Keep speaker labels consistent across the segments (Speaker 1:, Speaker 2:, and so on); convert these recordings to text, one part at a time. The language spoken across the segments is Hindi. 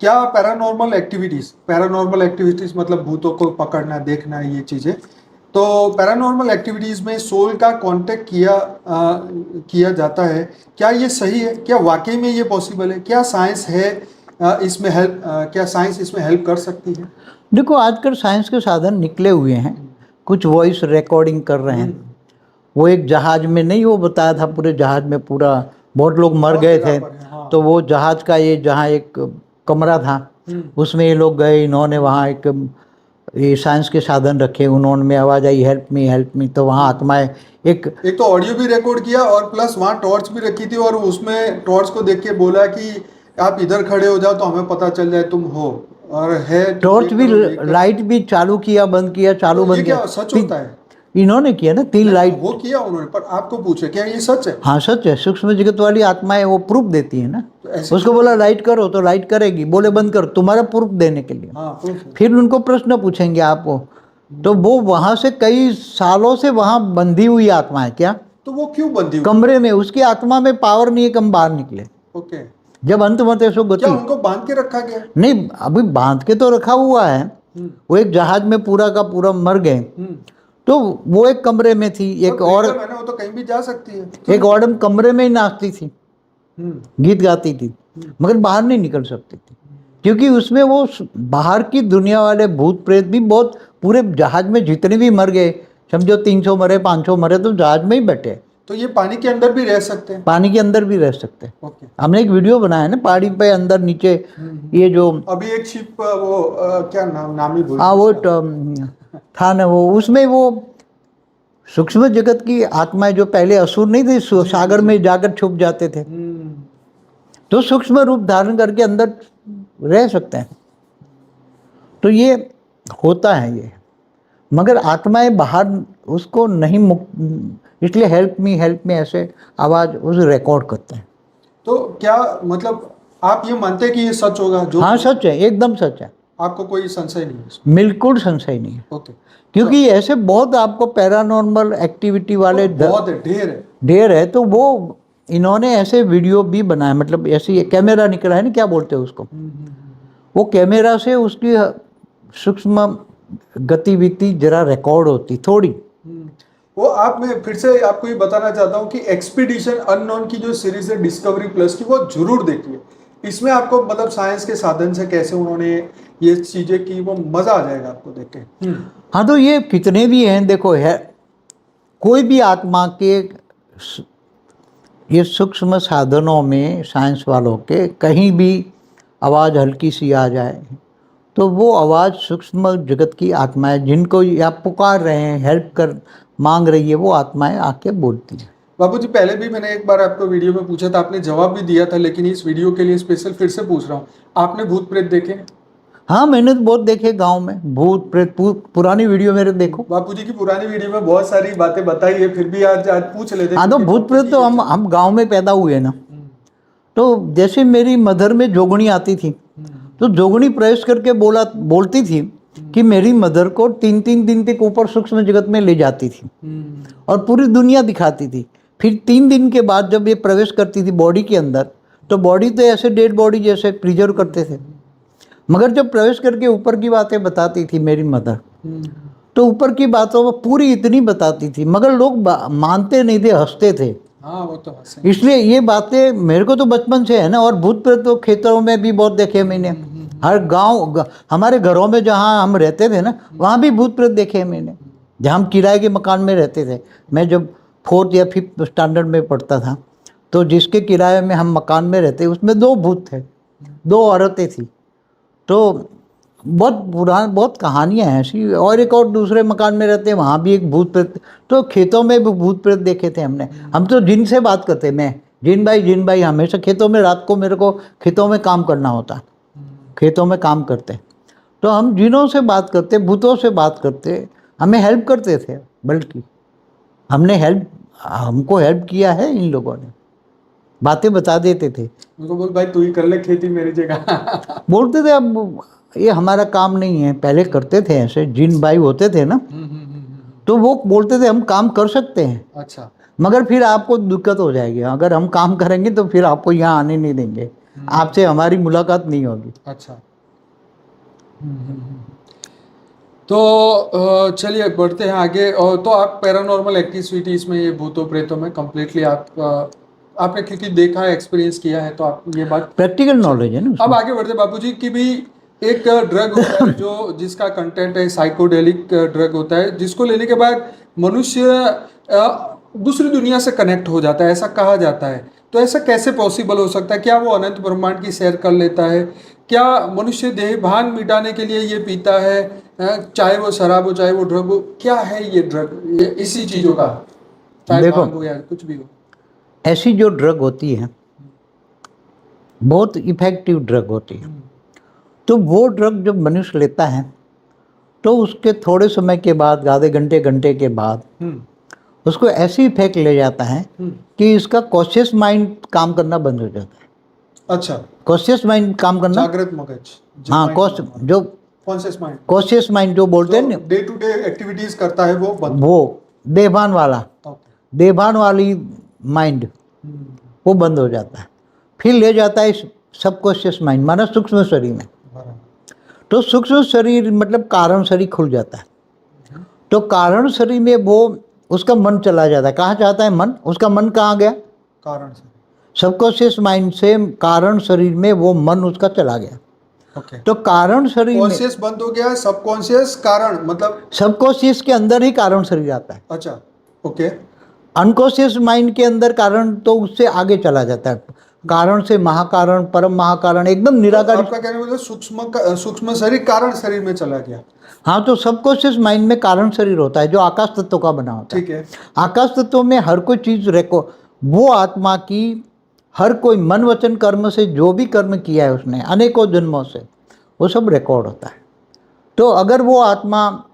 Speaker 1: क्या पैरानॉर्मल एक्टिविटीज मतलब भूतों को पकड़ना, देखना, ये चीजें, तो पैरानॉर्मल एक्टिविटीज में सोल का कांटेक्ट किया जाता है, क्या ये सही है? क्या वाकई में ये पॉसिबल है? क्या साइंस है इसमें हेल्प, क्या साइंस इसमें हेल्प कर सकती है?
Speaker 2: देखो आजकल साइंस के साधन निकले हुए हैं, कुछ वॉइस रिकॉर्डिंग कर रहे हैं। वो एक जहाज में नहीं, वो बताया था पूरे जहाज में पूरा बहुत लोग मर
Speaker 1: बहुत
Speaker 2: गए
Speaker 1: जगह
Speaker 2: थे,
Speaker 1: पर है, हाँ।
Speaker 2: तो वो जहाज का ये जहाँ एक कमरा था उसमें ये लोग गए, इन्होंने वहाँ एक ये साइंस के साधन रखे, उन्होंने में आवाज़ आई हेल्प मी, तो वहाँ आत्माएं एक
Speaker 1: तो ऑडियो भी रिकॉर्ड किया और प्लस वहाँ टॉर्च भी रखी थी और उसमें टॉर्च को देख के बोला कि आप इधर खड़े हो जाओ तो हमें पता चल जाए तुम हो, और है तो
Speaker 2: टॉर्च भी,
Speaker 1: ये क्या?
Speaker 2: लाइट भी चालू किया बंद किया, चालू
Speaker 1: तो ये
Speaker 2: बंद किया।
Speaker 1: क्या सच होता है?
Speaker 2: इन्होंने किया ना 3 लाइट।
Speaker 1: वो किया उन्होंने, पर आपको पूछे क्या ये सच है?
Speaker 2: हाँ सच है, सूक्ष्म जगत वाली आत्माएं वो प्रूफ देती है ना।
Speaker 1: तो ऐसे
Speaker 2: उसको बोला लाइट करो तो लाइट करेगी, बोले बंद करो, तुम्हारा प्रूफ देने के लिए।
Speaker 1: हाँ, proof है।
Speaker 2: फिर उनको प्रश्न पूछेंगे आपको, तो वो वहां से कई सालों से वहां बंधी हुई आत्मा है क्या,
Speaker 1: तो वो क्यों बंदी हुई?
Speaker 2: कमरे में, उसकी आत्मा में पावर नहीं है कि हम बाहर निकले।
Speaker 1: ओके।
Speaker 2: जब अंत मत सो
Speaker 1: क्या
Speaker 2: गति
Speaker 1: उनको बांध के रखा गया?
Speaker 2: नहीं, अभी बांध के तो रखा हुआ है। वो एक जहाज में पूरा का पूरा मर गए, तो वो एक कमरे में थी, एक और
Speaker 1: मैंने, वो तो कहीं भी जा सकती है।
Speaker 2: एक औरत कमरे में ही नाचती थी,
Speaker 1: हम्म।
Speaker 2: गीत गाती थी, मगर बाहर नहीं निकल सकती थी, क्योंकि उसमें वो बाहर की दुनिया वाले भूत प्रेत भी बहुत, पूरे जहाज में जितने भी मर गए, समझो 300 मरे 500 मरे, तो जहाज में ही बैठे।
Speaker 1: तो ये पानी के अंदर भी रह सकते हैं?
Speaker 2: पानी के अंदर भी रह सकते हैं।
Speaker 1: ओके।
Speaker 2: हमने एक वीडियो बनाया ना पहाड़ी पे अंदर नीचे, ये जो
Speaker 1: अभी एक शिप, वो क्या नाम ही भूल
Speaker 2: हाँ वो
Speaker 1: गया।
Speaker 2: था ना, वो उसमें वो सूक्ष्म जगत की आत्माएं जो पहले असुर नहीं थे, सागर में जाकर छुप जाते थे, तो सूक्ष्म रूप धारण करके अंदर रह सकते हैं। तो ये होता है ये, मगर आत्माएं बाहर उसको नहीं इसलिए हेल्प मी ऐसे आवाज उस रिकॉर्ड करते हैं।
Speaker 1: तो क्या मतलब आप ये मानते हैं कि ये सच होगा जो?
Speaker 2: हाँ सच है, एकदम सच है,
Speaker 1: आपको कोई संशय नहीं है इसमें?
Speaker 2: बिल्कुल संशय नहीं है।
Speaker 1: ओके।
Speaker 2: क्योंकि ऐसे बहुत आपको पैरानॉर्मल एक्टिविटी वाले
Speaker 1: बहुत है, ढेर
Speaker 2: है, तो वो इन्होंने ऐसे वीडियो भी बनाए, मतलब ऐसे कैमरा निकला है ना, क्या बोलते हैं उसको, वो कैमरा से उसकी सूक्ष्म गतिविधि जरा रिकॉर्ड होती थोड़ी।
Speaker 1: वो आप, मैं फिर से आपको ये बताना चाहता हूँ कि एक्सपीडिशन अननोन की जो सीरीज है डिस्कवरी प्लस की, वो जरूर देखिए। इसमें आपको मतलब साइंस के साधन से कैसे उन्होंने ये चीजें की, वो मजा आ जाएगा आपको देख के।
Speaker 2: हाँ तो ये कितने भी हैं, देखो है कोई भी आत्मा के ये सूक्ष्म साधनों में साइंस वालों के कहीं भी आवाज़ हल्की सी आ जाए, तो वो आवाज़ सूक्ष्म जगत की आत्माएं जिनको आप पुकार रहे हैं, हेल्प कर मांग रही है, वो आत्माएं आके बोलती हैं।
Speaker 1: बाबूजी, पहले भी मैंने एक बार आपको वीडियो में पूछा था, आपने जवाब भी दिया था, लेकिन इस वीडियो के लिए स्पेशल फिर से पूछ रहा हूँ, आपने भूत प्रेत देखे?
Speaker 2: हाँ मैंने तो बहुत देखे गांव में भूत प्रेत, पुरानी वीडियो मेरे देखो।
Speaker 1: बापूजी की पुरानी वीडियो में बहुत सारी बातें बताई है, फिर भी आज पूछ लेते।
Speaker 2: हाँ तो भूत प्रेत तो हम गांव में पैदा हुए ना, तो जैसे मेरी मदर में जोगणी आती थी, तो जोगणी प्रवेश करके बोलती थी कि मेरी मदर को 3-3 दिन तक ऊपर सूक्ष्म जगत में ले जाती थी और पूरी दुनिया दिखाती थी। फिर 3 दिन के बाद जब ये प्रवेश करती थी बॉडी के अंदर, तो बॉडी तो ऐसे डेड बॉडी जैसे प्रिजर्व करते थे, मगर जब प्रवेश करके ऊपर की बातें बताती थी मेरी मदर, तो ऊपर की बातों में पूरी इतनी बताती थी, मगर लोग मानते नहीं थे, हंसते थे।
Speaker 1: हाँ वो तो हंसे।
Speaker 2: इसलिए ये बातें मेरे को तो बचपन से है ना, और भूत प्रेत तो खेतों में भी बहुत देखे मैंने, हर गांव हमारे घरों में जहाँ हम रहते थे ना, वहाँ भी भूत प्रेत देखे मैंने। जहाँ हम किराए के मकान में रहते थे, मैं जब 4th या 5th स्टैंडर्ड में पढ़ता था, तो जिसके किराए में हम मकान में रहते उसमें 2 भूत थे, 2 औरतें थी। तो बहुत कहानियाँ हैं ऐसी, और एक और दूसरे मकान में रहते हैं, वहाँ भी एक भूत प्रेत, तो खेतों में भी भूत प्रेत देखे थे हमने। हम तो जिन से बात करते, मैं जिन भाई हमेशा खेतों में, रात को मेरे को खेतों में काम करना होता, खेतों में काम करते, तो हम जिनों से बात करते, भूतों से बात करते, हमें हेल्प करते थे, बल्कि हमको हेल्प किया है इन लोगों ने, बातें बता देते थे।
Speaker 1: उनको बोल भाई तू ही कर ले खेती मेरी जगह।
Speaker 2: बोलते थे अब ये हमारा काम नहीं है, पहले करते थे ऐसे, जिन भाई होते थे ना, तो वो बोलते थे हम काम कर सकते हैं,
Speaker 1: अच्छा,
Speaker 2: मगर फिर आपको दिक्कत हो जाएगी, अगर हम काम करेंगे तो फिर आपको यहाँ आने नहीं देंगे, आपसे हमारी मुलाकात नहीं होगी।
Speaker 1: अच्छा। तो चलिए बढ़ते हैं आगे। और तो आप पैरानॉर्मल एक्टिविटीज में, ये भूतों प्रेतों में कंप्लीटली आपने क्योंकि देखा है, एक्सपीरियंस किया है, तो आप ये बात
Speaker 2: प्रैक्टिकल नॉलेज है ना
Speaker 1: अब
Speaker 2: उसमें।
Speaker 1: आगे बढ़ते बाबूजी कि भी एक ड्रग होता है जो जिसका कंटेंट है साइकोडेलिक ड्रग होता है, जिसको लेने के बाद मनुष्य दूसरी दुनिया से कनेक्ट हो जाता है, ऐसा कहा जाता है। तो ऐसा कैसे पॉसिबल हो सकता है? क्या वो अनंत ब्रह्मांड की सैर कर लेता है? क्या मनुष्य देह भान मिटाने के लिए ये पीता है? चाहे वो शराब हो, चाहे वो ड्रग हो, क्या है ये ड्रग? इसी चीजों का, चाहे
Speaker 2: देखो,
Speaker 1: भांग हो या कुछ भी हो।
Speaker 2: ऐसी जो ड्रग होती है बहुत इफेक्टिव ड्रग होती है। तो वो ड्रग जब मनुष्य लेता है तो उसके थोड़े समय के बाद, आधे घंटे घंटे के बाद उसको ऐसी इफेक्ट ले जाता है कि इसका कॉन्शियस माइंड काम करना बंद हो जाता है।
Speaker 1: अच्छा,
Speaker 2: कॉन्शियस माइंड काम करना,
Speaker 1: जागृत मगज,
Speaker 2: हाँ, जो
Speaker 1: कॉन्शियस माइंड,
Speaker 2: कॉन्शियस माइंड जो बोलते हैं ना,
Speaker 1: डे टू डे एक्टिविटीज करता है वो बंद।
Speaker 2: वो देभान वाला,
Speaker 1: ओके।
Speaker 2: देभान वाली माइंड वो बंद हो जाता है। फिर ले जाता है सबकॉन्शियस माइंड, माना सूक्ष्म शरीर में। तो सूक्ष्म शरीर मतलब कारण शरीर खुल जाता है। तो कारण शरीर में वो उसका मन चला जाता है। कहाँ जाता है मन? उसका मन कहाँ गया?
Speaker 1: कारण से।
Speaker 2: सबकॉन्शियस माइंड से कारण शरीर में वो मन उसका चला गया।
Speaker 1: ओके।
Speaker 2: तो कारण शरीर में,
Speaker 1: कॉन्शियस बंद हो गया, सबकॉन्शियस कारण मतलब,
Speaker 2: सबकॉन्शियस के अंदर ही कारण शरीर आता है।
Speaker 1: अच्छा, ओके।
Speaker 2: अनकॉन्शियस माइंड के अंदर कारण तो उससे आगे चला जाता है। कारण से महाकारण, परम महाकारण, एकदम निराकार।
Speaker 1: आपका कहने का मतलब सूक्ष्म शरीर कारण शरीर में चला गया।
Speaker 2: हाँ, तो सबकॉन्शियस माइंड में कारण शरीर होता है जो आकाश तत्व का बना होता है।
Speaker 1: ठीक है।
Speaker 2: आकाश तत्व में हर कोई चीज वो आत्मा की हर कोई मन वचन कर्म से जो भी कर्म किया है उसने अनेकों जन्मों से, वो सब रिकॉर्ड होता है। तो अगर वो आत्मा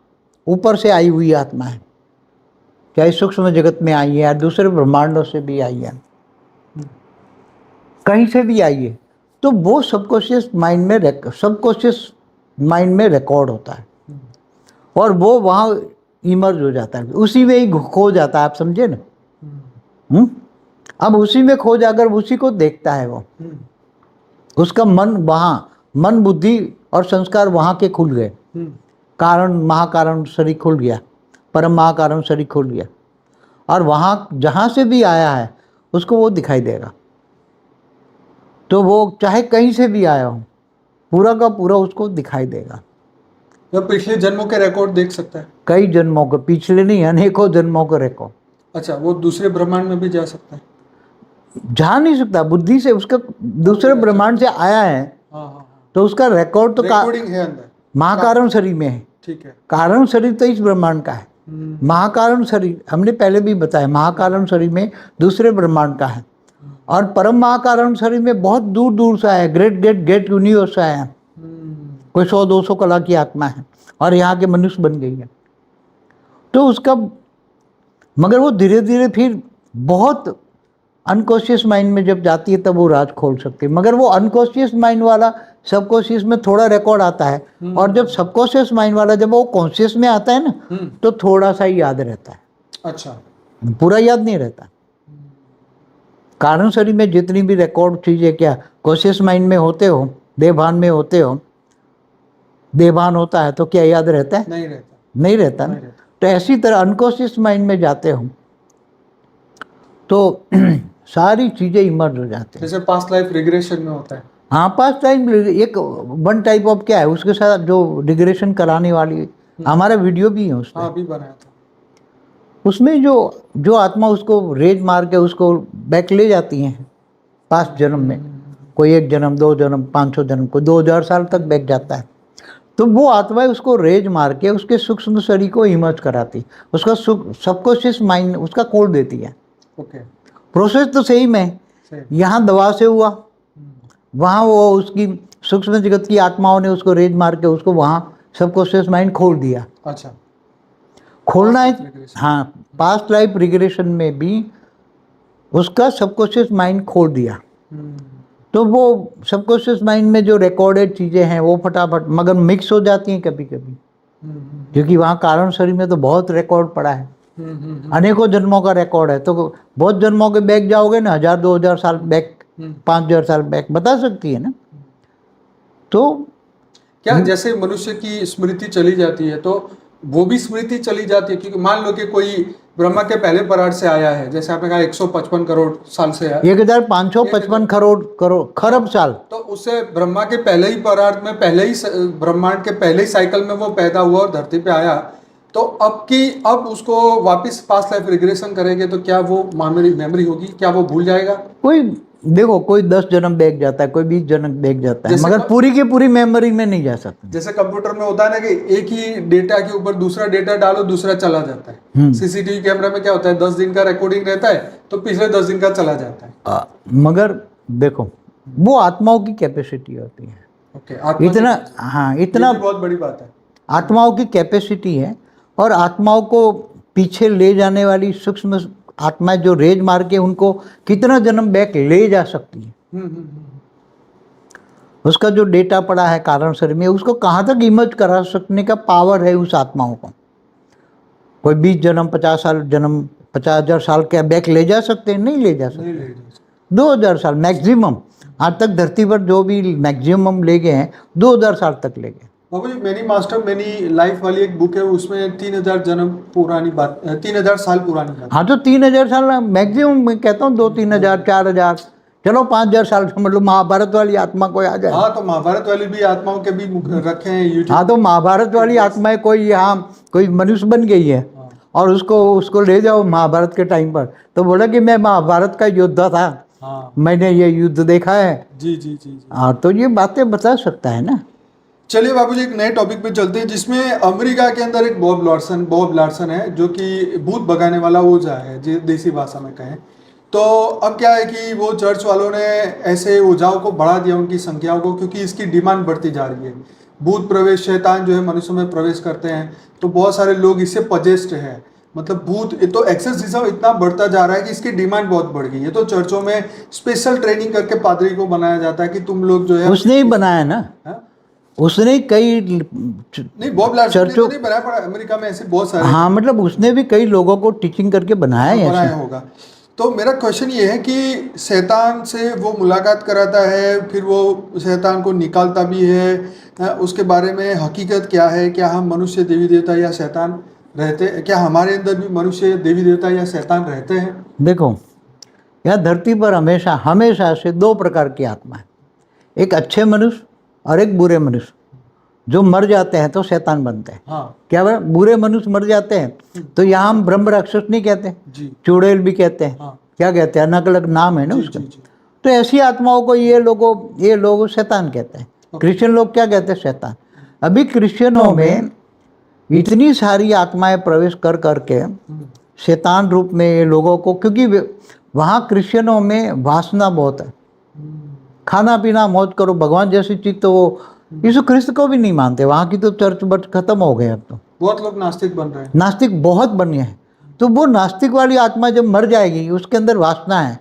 Speaker 2: ऊपर से आई हुई आत्मा है, चाहे सूक्ष्म जगत में आई है या दूसरे ब्रह्मांडों से भी आई है, कहीं से भी आई है, तो वो सबकॉन्शियस माइंड में रिकॉर्ड होता है और वो वहाँ इमर्ज हो जाता है, उसी में ही खो जाता है। आप समझे ना? अब उसी में खो जाकर उसी को देखता है वो। उसका मन वहाँ, मन बुद्धि और संस्कार वहाँ के खुल गए। कारण महाकारण शरीर खुल गया, परम महाकारण शरीर खुल गया, और वहाँ जहाँ से भी आया है उसको वो दिखाई देगा। तो वो चाहे कहीं से भी आया हो, पूरा का पूरा उसको दिखाई देगा।
Speaker 1: तो पिछले जन्मों के रिकॉर्ड देख सकता है?
Speaker 2: कई जन्मों के, पिछले नहीं, अनेकों जन्मों के रिकॉर्ड।
Speaker 1: अच्छा, वो दूसरे ब्रह्मांड में भी जा सकता है?
Speaker 2: जा नहीं सकता, बुद्धि से उसका दूसरे ब्रह्मांड से आया है।
Speaker 1: हाँ।
Speaker 2: तो उसका रिकॉर्ड तो
Speaker 1: रिकॉर्डिंग है अंदर,
Speaker 2: महाकारण शरीर में है।
Speaker 1: ठीक है।
Speaker 2: कारण शरीर तो इस ब्रह्मांड का है। महाकारण शरीर हमने पहले भी बताया, महाकारण शरीर में दूसरे ब्रह्मांड का है, और परम महाकारण शरीर में बहुत दूर दूर से आया, ग्रेट यूनिवर्स से आया, कोई 100-200 कला की आत्मा है और यहाँ के मनुष्य बन गई है। तो उसका, मगर वो धीरे धीरे फिर बहुत अनकॉन्शियस माइंड में जब जाती है तब वो राज खोल सकती है। मगर वो अनकॉन्शियस माइंड वाला सबकॉन्शियस में थोड़ा रिकॉर्ड आता है, और जब सबकॉन्शियस माइंड वाला जब वो कॉन्शियस में आता है ना, तो थोड़ा सा ही याद रहता है।
Speaker 1: अच्छा,
Speaker 2: पूरा याद नहीं रहता। कारण शरीर में जितनी भी रिकॉर्ड चीज़ें, क्या कॉन्शियस माइंड में होते हो, देवभान में होते हो, देवभान होता है तो क्या याद रहता है? नहीं रहता ना। तो ऐसी तरह अनकॉन्शियस माइंड में जाते हो तो सारी चीज़ें इमर्ज हो जाती हैं।
Speaker 1: जैसे पास्ट लाइफ रिग्रेशन में होता है।
Speaker 2: हाँ, पास्ट टाइम एक वन टाइप ऑफ क्या है, उसके साथ जो रिग्रेशन कराने वाली हमारा वीडियो भी है उसमें।
Speaker 1: हाँ, अभी बनाया था।
Speaker 2: उसमें जो आत्मा उसको रेज मार के उसको बैक ले जाती हैं पास्ट जन्म में, कोई 1 जन्म, 2 जन्म, 500 जन्म, कोई 2000 साल तक बैक जाता है। तो वो आत्मा उसको रेज मार के उसके सूक्ष्म शरीर को इमर्ज कराती, उसका सबकॉन्शियस माइंड उसका खोल देती है।
Speaker 1: ओके।
Speaker 2: प्रोसेस तो सेम है। यहाँ दवा से हुआ, वहाँ वो उसकी सूक्ष्म जगत की आत्माओं ने उसको रेज मार के उसको वहाँ सबकॉन्शियस माइंड खोल दिया।
Speaker 1: अच्छा,
Speaker 2: खोलना है। हाँ, पास्ट लाइफ रिग्रेशन में भी उसका सबकॉन्शियस माइंड खोल दिया। तो वो सबकॉन्शियस माइंड में जो रिकॉर्डेड चीज़ें हैं वो फटाफट मगर मिक्स हो जाती हैं कभी कभी, क्योंकि वहाँ कारण शरीर में तो बहुत रिकॉर्ड पड़ा है, अनेकों जन्मों का रिकॉर्ड है। तो बहुत जन्मों के बैक जाओगे ना, 1000-2000 साल बैक 5,000 साल बैक बता सकती है ना। तो
Speaker 1: क्या जैसे मनुष्य की स्मृति चली जाती है तो वो भी स्मृति चली जाती है, क्योंकि मान लो कि कोई ब्रह्मा के पहले पराग से आया है, जैसे आपने कहा 155 करोड़ साल से आया,
Speaker 2: 1555 करोड़ खरब साल,
Speaker 1: तो उससे ब्रह्मा के पहले ही परार्थ में, पहले ही ब्रह्मांड के पहले ही साइकिल में वो पैदा हुआ और धरती पे आया, तो अब उसको वापस पास्ट लाइफ रिग्रेशन करेंगे तो क्या वो मेमोरी होगी, क्या वो भूल जाएगा?
Speaker 2: कोई देखो कोई 10 जन्म बैक जाता है, कोई 20 जन्म बैक जाता है,
Speaker 1: जैसे
Speaker 2: मगर पूरी की पूरी मेमोरी में नहीं जा सकता।
Speaker 1: जैसे कंप्यूटर में होता है ना कि एक ही डेटा के ऊपर दूसरा डेटा डालो, दूसरा चला जाता है। सीसीटीवी कैमरा में क्या होता है, 10 दिन का रिकॉर्डिंग रहता है तो पिछले 10 दिन का चला जाता है।
Speaker 2: मगर देखो वो आत्माओं की कैपेसिटी होती है।
Speaker 1: ओके,
Speaker 2: इतना, हाँ इतना
Speaker 1: बहुत बड़ी बात है।
Speaker 2: आत्माओं की कैपेसिटी है, और आत्माओं को पीछे ले जाने वाली सूक्ष्म आत्माएं जो रेज मार के उनको कितना जन्म बैक ले जा सकती है। उसका जो डेटा पड़ा है कारण शरीर में, उसको कहाँ तक इमर्ज करा सकने का पावर है उस आत्माओं को। कोई 20 जन्म 50 साल जन्म 50,000 साल के बैक ले जा सकते हैं? नहीं ले जा सकते। 2,000 साल मैक्सिमम, आज तक धरती पर जो भी मैक्सिमम ले गए हैं 2,000 साल तक ले गए।
Speaker 1: बाबू जी, मैनी मास्टर मैनी लाइफ वाली एक बुक है, उसमें 3,000 जन्म पुरानी बात, 3,000 साल पुरानी बात।
Speaker 2: हाँ तो 3,000 साल मैक्सिमम, मैं कहता हूँ 2-3,000 4,000, चलो 5,000 साल समझ लो। महाभारत वाली आत्मा कोई आ जाए।
Speaker 1: हाँ, तो महाभारत वाली भी आत्माओं के भी रखे हैं यूट्यूब।
Speaker 2: हाँ तो महाभारत वाली आत्माएं कोई यहाँ कोई मनुष्य बन गई है और उसको ले जाओ महाभारत के टाइम पर, तो बोला कि मैं महाभारत का योद्धा था।
Speaker 1: हाँ,
Speaker 2: मैंने ये युद्ध देखा है।
Speaker 1: जी जी जी।
Speaker 2: हाँ तो ये बातें बता सकता है ना।
Speaker 1: चलिए बाबूजी, एक नए टॉपिक पे चलते हैं, जिसमें अमेरिका के अंदर एक बॉब लार्सन है, जो कि भूत भगाने वाला ओझा है, जो देसी भाषा में कहें तो। अब क्या है कि वो चर्च वालों ने ऐसे ओझाओं को बढ़ा दिया, उनकी संख्याओं को, क्योंकि इसकी डिमांड बढ़ती जा रही है। भूत प्रवेश, शैतान जो है मनुष्य में प्रवेश करते हैं, तो बहुत सारे लोग इससे पजेस्ट है। मतलब भूत तो एक्सर्सिज्म इतना बढ़ता जा रहा है कि इसकी डिमांड बहुत बढ़ गई है। तो चर्चों में स्पेशल ट्रेनिंग करके पादरी को बनाया जाता है कि तुम लोग जो है,
Speaker 2: उसने ही बनाया ना।
Speaker 1: हा?
Speaker 2: उसने कई
Speaker 1: नहीं, बॉब लार्सन ने तो नहीं बनाया, पर अमेरिका में ऐसे बहुत सारे,
Speaker 2: हाँ मतलब उसने भी कई लोगों को टीचिंग करके बनाया
Speaker 1: होगा। तो मेरा क्वेश्चन ये है कि शैतान से वो मुलाकात कराता है, फिर वो शैतान को निकालता भी है, उसके बारे में हकीकत क्या है? क्या हम मनुष्य देवी देवता या शैतान रहते हैं? क्या हमारे अंदर भी मनुष्य देवी देवता या शैतान रहते हैं?
Speaker 2: देखो, यह धरती पर हमेशा से 2 प्रकार की आत्मा है, एक अच्छे मनुष्य और एक बुरे मनुष्य। जो मर जाते हैं तो शैतान बनते हैं।
Speaker 1: हाँ,
Speaker 2: क्या बुरे मनुष्य मर जाते हैं तो यहाँ हम ब्रह्म राक्षस नहीं कहते, चुड़ैल भी कहते हैं।
Speaker 1: हाँ,
Speaker 2: क्या कहते हैं, अलग अलग नाम है ना उसका। तो ऐसी आत्माओं को ये लोग शैतान कहते हैं। क्रिश्चियन लोग क्या कहते हैं? शैतान। अभी क्रिश्चियनों में इतनी सारी आत्माएं प्रवेश कर करके शैतान रूप में ये लोगों को, क्योंकि वहाँ क्रिश्चियनों में वासना बहुत है, खाना पीना मौज करो, भगवान जैसी चीज तो वो यीशु ख्रिस्त को भी नहीं मानते। वहाँ की तो चर्च बट खत्म हो गए। अब तो
Speaker 1: बहुत लोग नास्तिक बन रहे हैं।
Speaker 2: नास्तिक बहुत बने हैं। तो वो नास्तिक वाली आत्मा जब मर जाएगी, उसके अंदर वासना है,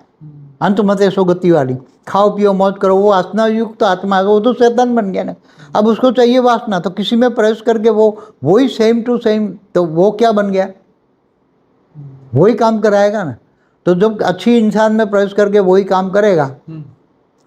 Speaker 2: अंत मत सोगति वाली, खाओ पियो मौज करो, वो वासना युक्त आत्मा है, वो तो शैतान बन गया ना। अब उसको चाहिए वासना, तो किसी में प्रवेश करके वही सेम टू सेम, तो वो क्या बन गया? वही काम कराएगा ना। तो जब अच्छी इंसान में प्रवेश करके वही काम करेगा,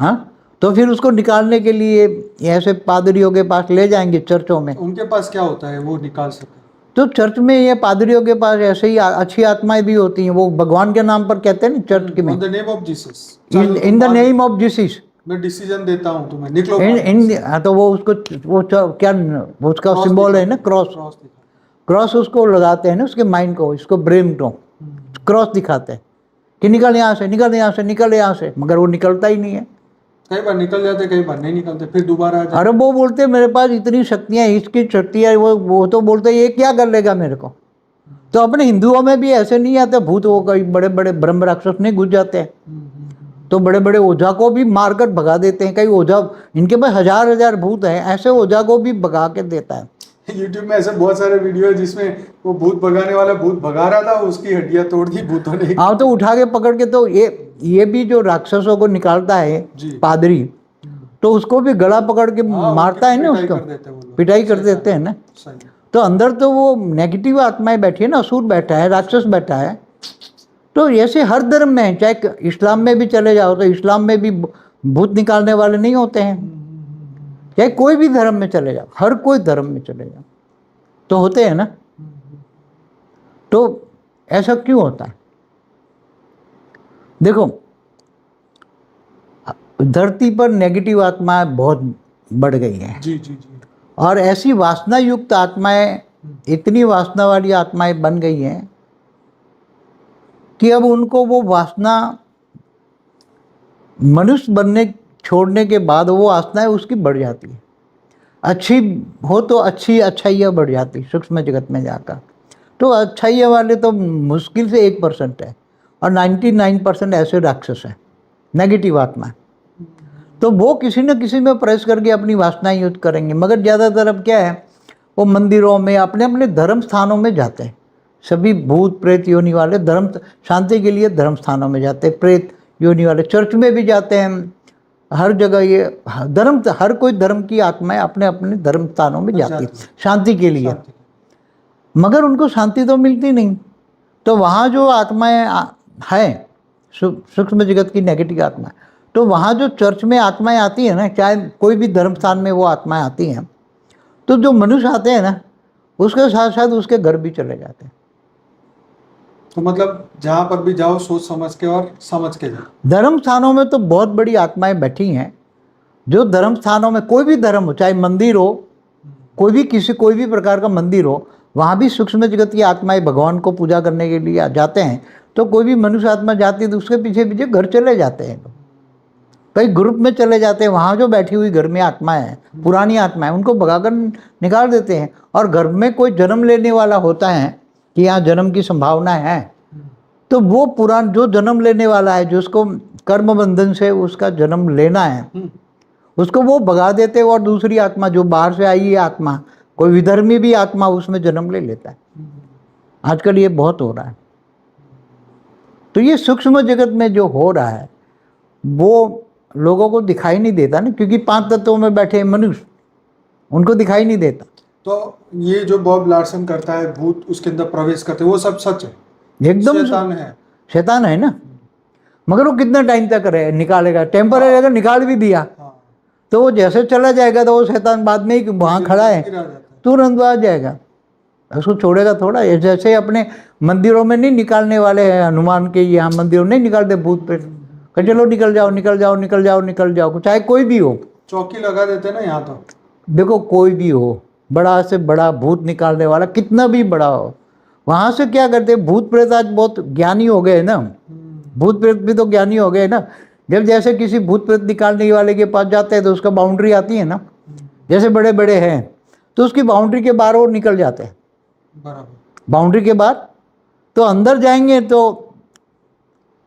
Speaker 2: हाँ, तो फिर उसको निकालने के लिए ऐसे पादरियों के पास ले जाएंगे चर्चों में।
Speaker 1: उनके पास क्या होता है वो निकाल सके?
Speaker 2: तो चर्च में ये पादरियों के पास ऐसे ही अच्छी आत्माएं भी होती हैं, वो भगवान के नाम पर कहते हैं ना चर्च के में,
Speaker 1: in the name of Jesus,
Speaker 2: in the name of Jesus,
Speaker 1: मैं डिसीजन देता हूँ तुम्हें, निकलो।
Speaker 2: तो वो क्या उसका सिंबल है ना, क्रॉस उसको लगाते हैं ना, उसके माइंड को, इसको ब्रेन को क्रॉस दिखाते हैं कि निकल यहाँ से, निकल यहाँ से, निकल यहाँ से, मगर वो निकलता ही नहीं है।
Speaker 1: कई बार निकल जाते, कई बार नहीं निकलते, फिर दोबारा आ जाते।
Speaker 2: अरे वो बोलते मेरे पास इतनी शक्तियाँ, इसकी शक्तियाँ, वो तो बोलते ये क्या कर लेगा मेरे को। तो अपने हिंदुओं में भी ऐसे नहीं आते भूत, वो कई बड़े बड़े ब्रह्म राक्षस नहीं घुस जाते हैं, तो बड़े बड़े ओझा को भी मारकर भगा देते हैं। कई ओझा, इनके पास हजार भूत हैं, ऐसे ओझा को भी भगा के देता है।
Speaker 1: YouTube में ऐसे बहुत सारे वीडियो है जिसमें वो भूत भगाने वाला भूत भगा रहा था, उसकी हड्डियां तोड़ दी भूतों ने।
Speaker 2: हाँ, तो उठा के पकड़ के, तो ये भी जो राक्षसों को निकालता है पादरी, तो उसको भी गला पकड़ के मारता है ना, उसको पिटाई कर देते हैं ना। तो अंदर तो वो नेगेटिव आत्माएं बैठी है ना, असुर बैठा है, राक्षस बैठा है, तो ऐसे हर धर्म में है, चाहे इस्लाम में भी चले जाओ तो इस्लाम में भी भूत निकालने वाले नहीं होते हैं, चाहे कोई भी धर्म में चले जाओ, हर कोई धर्म में चले जाओ तो होते हैं ना। तो ऐसा क्यों होता है? देखो, धरती पर नेगेटिव आत्माएं बहुत बढ़ गई हैं
Speaker 1: जी जी जी।
Speaker 2: और ऐसी वासना युक्त आत्माएं, इतनी वासना वाली आत्माएं बन गई हैं कि अब उनको वो वासना मनुष्य बनने छोड़ने के बाद वो वासनाएं उसकी बढ़ जाती है। अच्छी हो तो अच्छाइयाँ बढ़ जाती सूक्ष्म जगत में जाकर। तो अच्छाइयाँ वाले तो मुश्किल से 1% है और 99% ऐसे राक्षस हैं, नेगेटिव आत्मा। तो वो किसी न किसी में प्रेस करके अपनी वासनाएं युद्ध करेंगे। मगर ज़्यादातर अब क्या है, वो मंदिरों में अपने अपने धर्म स्थानों में जाते हैं। सभी भूत प्रेत योनि वाले धर्म शांति के लिए धर्म स्थानों में जाते हैं। प्रेत योनि वाले चर्च में भी जाते हैं, हर जगह ये धर्म, हर कोई धर्म की आत्माएं अपने अपने धर्म स्थानों में जाती है शांति के लिए। मगर उनको शांति तो मिलती नहीं। तो वहाँ जो आत्माएं हैं सूक्ष्म जगत की नेगेटिव आत्मा, तो वहाँ जो चर्च में आत्माएं आती हैं ना, चाहे कोई भी धर्म स्थान में वो आत्माएं आती हैं, तो जो मनुष्य आते हैं ना उसके साथ साथ उसके घर भी चले जाते हैं।
Speaker 1: तो मतलब जहाँ पर भी जाओ सोच समझ के और समझ के जाओ।
Speaker 2: धर्म स्थानों में तो बहुत बड़ी आत्माएं बैठी हैं। जो धर्म स्थानों में कोई भी धर्म हो, चाहे मंदिर हो, कोई भी प्रकार का मंदिर हो, वहाँ भी सूक्ष्म जगत की आत्माएं भगवान को पूजा करने के लिए जाते हैं। तो कोई भी मनुष्य आत्मा जाती है तो उसके पीछे पीछे घर चले जाते हैं। कई ग्रुप में चले जाते हैं, वहाँ जो बैठी हुई घर में आत्माएं हैं, पुरानी आत्माएं, उनको भगाकर निकाल देते हैं। और घर में कोई जन्म लेने वाला होता है कि यहाँ जन्म की संभावना है, तो वो पुरान जो जन्म लेने वाला है, जो उसको कर्म बंधन से उसका जन्म लेना है, उसको वो भगा देते हैं और दूसरी आत्मा जो बाहर से आई है आत्मा, कोई विधर्मी भी आत्मा उसमें जन्म ले लेता है। आजकल ये बहुत हो रहा है। तो ये सूक्ष्म जगत में जो हो रहा है वो लोगों को दिखाई नहीं देता ना, क्योंकि 5 तत्वों में बैठे मनुष्य, उनको दिखाई नहीं देता।
Speaker 1: तो ये जो बॉब लार्सन करता है, भूत उसके अंदर प्रवेश करते हैं, वो सब सच है,
Speaker 2: एकदम शैतान है ना। मगर वो कितना टाइम तक रहे निकालेगा? टेम्पररी अगर निकाल भी दिया तो वो जैसे चला जाएगा तो वो शैतान बाद में ही वहाँ खड़ा है तुरंत आ जाएगा, उसको छोड़ेगा थोड़ा। जैसे अपने मंदिरों में नहीं निकालने वाले हैं, हनुमान के यहाँ मंदिरों में नहीं निकालते भूत प्रेत, चलो निकल जाओ निकल जाओ निकल जाओ निकल जाओ, चाहे कोई भी हो।
Speaker 1: चौकी लगा देते ना यहाँ। तो
Speaker 2: देखो कोई भी हो, बड़ा से बड़ा भूत निकालने वाला कितना भी बड़ा हो, वहाँ से क्या करते हैं, भूत प्रेत आज बहुत ज्ञानी हो गए ना, भूत प्रेत भी तो ज्ञानी हो गए ना। जब जैसे किसी भूत प्रेत निकालने वाले के पास जाते हैं तो उसका बाउंड्री आती है ना, जैसे बड़े बड़े हैं तो उसकी बाउंड्री के बाहर वो निकल जाते हैं,
Speaker 1: बराबर
Speaker 2: बाउंड्री के बाहर। तो अंदर जाएंगे तो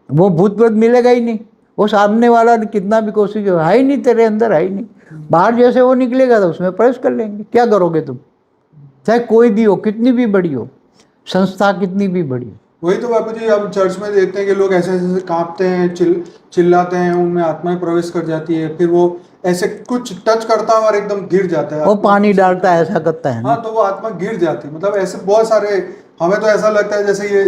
Speaker 2: वो भूत प्रेत मिलेगा ही नहीं, वो सामने वाला कितना भी कोशिश है ही नहीं, तेरे अंदर है ही नहीं। बाहर जैसे वो निकलेगा तो उसमें प्रवेश कर लेंगे। क्या करोगे तुम? चाहे कोई भी हो, कितनी भी बड़ी हो संस्था, कितनी भी बड़ी हो।
Speaker 1: वही तो बापू जी, हम चर्च में देखते हैं कि लोग ऐसे ऐसे कांपते हैं, चिल्लाते हैं, उनमें आत्माएं प्रवेश कर जाती है, फिर वो ऐसे कुछ टच करता है और एकदम गिर जाता है,
Speaker 2: वो पानी डालता है, ऐसा करता है ना।
Speaker 1: हाँ, तो वो आत्मा गिर जाती है। मतलब ऐसे बहुत सारे, हमें तो ऐसा लगता है जैसे ये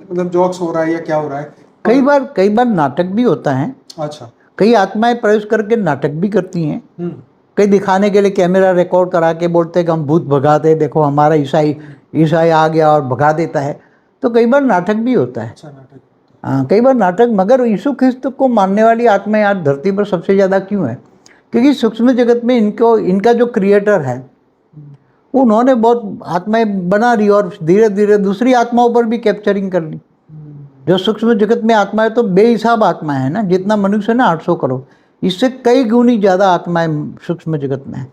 Speaker 1: मतलब जॉक्स हो रहा है या क्या हो रहा है।
Speaker 2: कई बार नाटक भी होता है।
Speaker 1: अच्छा।
Speaker 2: कई आत्माएं प्रवेश करके नाटक भी करती हैं। कई दिखाने के लिए कैमरा रिकॉर्ड करा के बोलते हैं कि हम भूत भगाते हैं, देखो हमारा ईसाई आ गया और भगा देता है। तो कई बार नाटक भी होता है।
Speaker 1: अच्छा, नाटक।
Speaker 2: हाँ, कई बार नाटक। मगर यीशु ख्रिस्त को मानने वाली आत्माएं आज धरती पर सबसे ज़्यादा क्यों है? क्योंकि सूक्ष्म जगत में इनका जो क्रिएटर है उन्होंने बहुत आत्माएं बना ली और धीरे धीरे दूसरी आत्माओं पर भी कैप्चरिंग कर ली। जो सूक्ष्म जगत में आत्माएं तो बेहिसाब आत्माएं हैं ना, जितना मनुष्य है ना 800 करोड़, इससे कई गुनी ज़्यादा आत्माएं सूक्ष्म जगत में है।